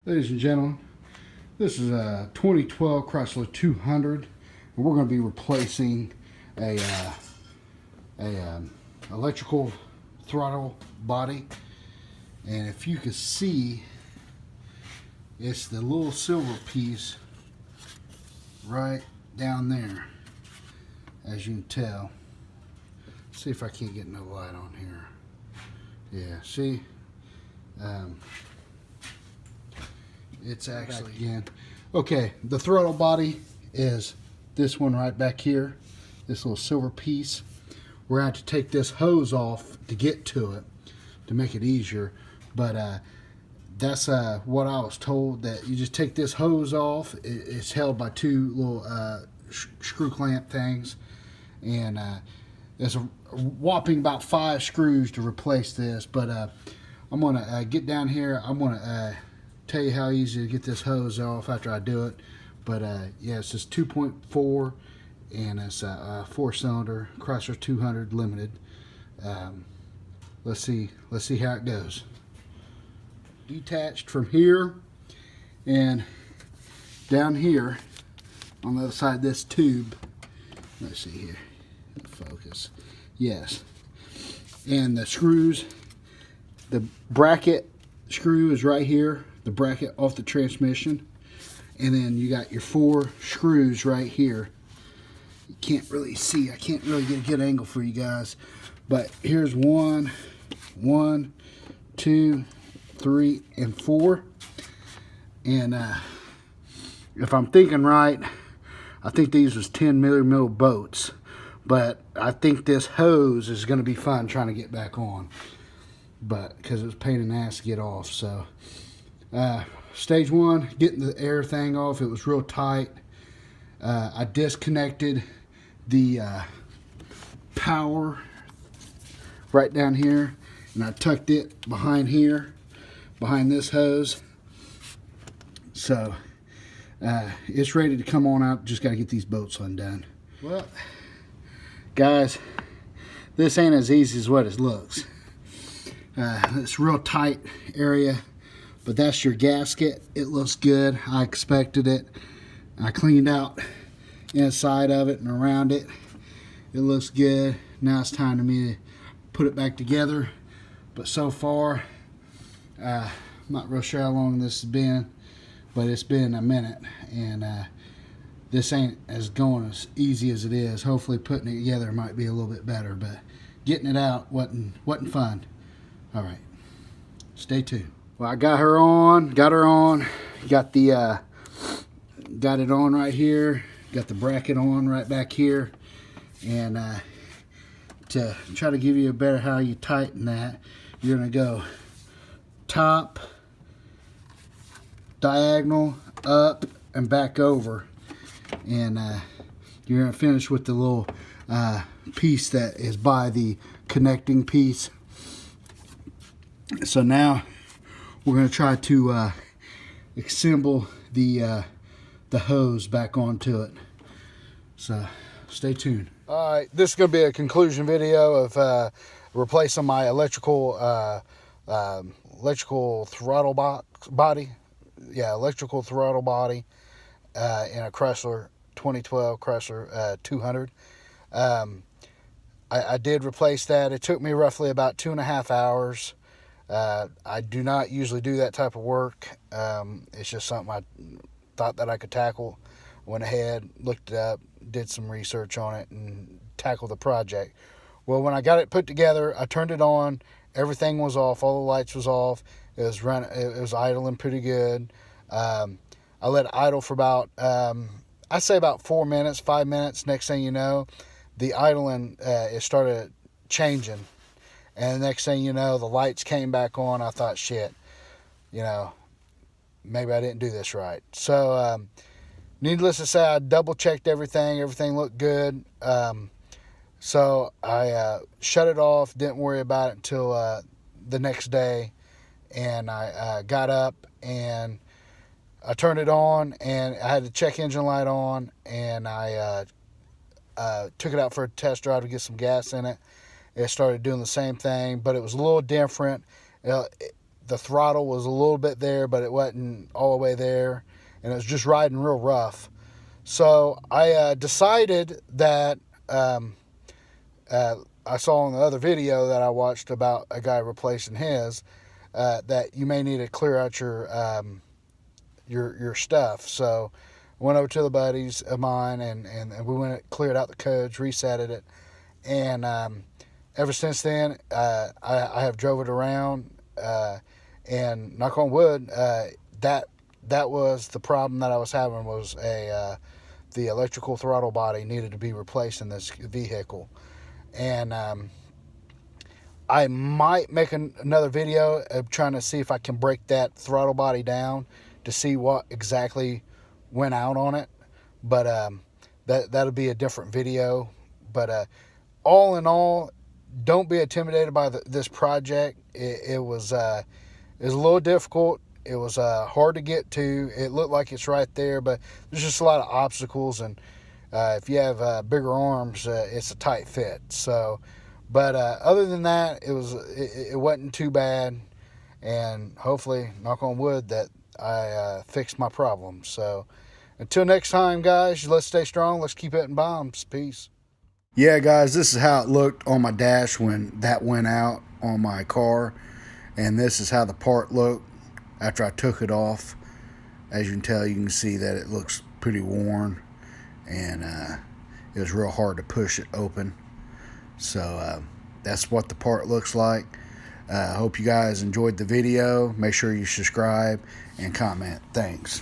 Ladies and gentlemen, this is a 2012 Chrysler 200, and we're going to be replacing a electrical throttle body. And if you can see, it's the little silver piece right down there, as you can tell. See if I can't get no light on here. Yeah, see? It's actually again. Okay, the throttle body is this one right back here, this little silver piece. We're going to have to take this hose off to get to it to make it easier, but that's what I was told, that you just take this hose off. It's held by two little screw clamp things, and there's a whopping about 5 screws to replace this. But I'm going to get down here. I'm going to tell you how easy to get this hose off after I do it. But yeah, it's just 2.4, and it's a 4-cylinder Chrysler 200 Limited. Let's see how it goes. Detached from here, and down here on the other side of this tube. Let's see here. Focus. Yes. And the screws, the bracket screw is right here, the bracket off the transmission, and then you got your 4 screws right here. You can't really see, I can't really get a good angle for you guys, but here's 1, 2, 3, and 4. And if I'm thinking right, I think these was 10 millimeter bolts, but I think this hose is going to be fun trying to get back on, but because it was a pain in the ass to get off. So stage 1, getting the air thing off. It was real tight. I disconnected the power right down here, and I tucked it behind here, behind this hose. So it's ready to come on out. Just got to get these bolts undone. Well, guys, this ain't as easy as what it looks. It's a real tight area, but that's your gasket. It looks good. I expected it. I cleaned out inside of it and around it. It looks good. Now it's time to me to put it back together. But so far, I'm not real sure how long this has been, but it's been a minute, and this ain't as going as easy as it is. Hopefully putting it together might be a little bit better, but getting it out wasn't fun. All right, stay tuned. Well, I got her on, got it on right here, got the bracket on right back here, and to try to give you a better how you tighten that, you're gonna go top, diagonal, up, and back over, and you're gonna finish with the little piece that is by the connecting piece. So now we're gonna try to assemble the hose back onto it. So stay tuned. All right, this is gonna be a conclusion video of replacing my electrical throttle body. Yeah, electrical throttle body in a Chrysler 2012 Chrysler 200. I did replace that. It took me roughly about 2.5 hours. I do not usually do that type of work. It's just something I thought that I could tackle. Went ahead, looked it up, did some research on it, and tackled the project. Well, when I got it put together, I turned it on. Everything was off. All the lights was off. It was running. It was idling pretty good. I let it idle for about, I'd say about 4 minutes, 5 minutes. Next thing you know, the idling it started changing, and the next thing you know, the lights came back on. I thought, shit, maybe I didn't do this right. So, needless to say, I double checked everything. Everything looked good. So I shut it off, didn't worry about it until the next day, and I got up and I turned it on, and I had the check engine light on, and I took it out for a test drive to get some gas in it. It started doing the same thing, but it was a little different. the throttle was a little bit there, but it wasn't all the way there, and it was just riding real rough. So I decided that I saw in the other video that I watched about a guy replacing his, that you may need to clear out your stuff. So I went over to the buddies of mine, and we went cleared out the codes, resetted it, and ever since then I have drove it around, and knock on wood, that was the problem that I was having, was the electrical throttle body needed to be replaced in this vehicle. And I might make another video of trying to see if I can break that throttle body down to see what exactly went out on it. But that'll be a different video. But all in all, don't be intimidated by this project. It was a little difficult. It was hard to get to. It looked like it's right there, but there's just a lot of obstacles, and if you have bigger arms, it's a tight fit. So, but other than that, it wasn't too bad, and hopefully, knock on wood, that I fixed my problem. So, until next time, guys, let's stay strong. Let's keep hitting bombs. Peace. Yeah, guys, this is how it looked on my dash when that went out on my car, and this is how the part looked after I took it off. As you can tell, you can see that it looks pretty worn, and it was real hard to push it open. So that's what the part looks like. I hope you guys enjoyed the video. Make sure you subscribe and comment. Thanks.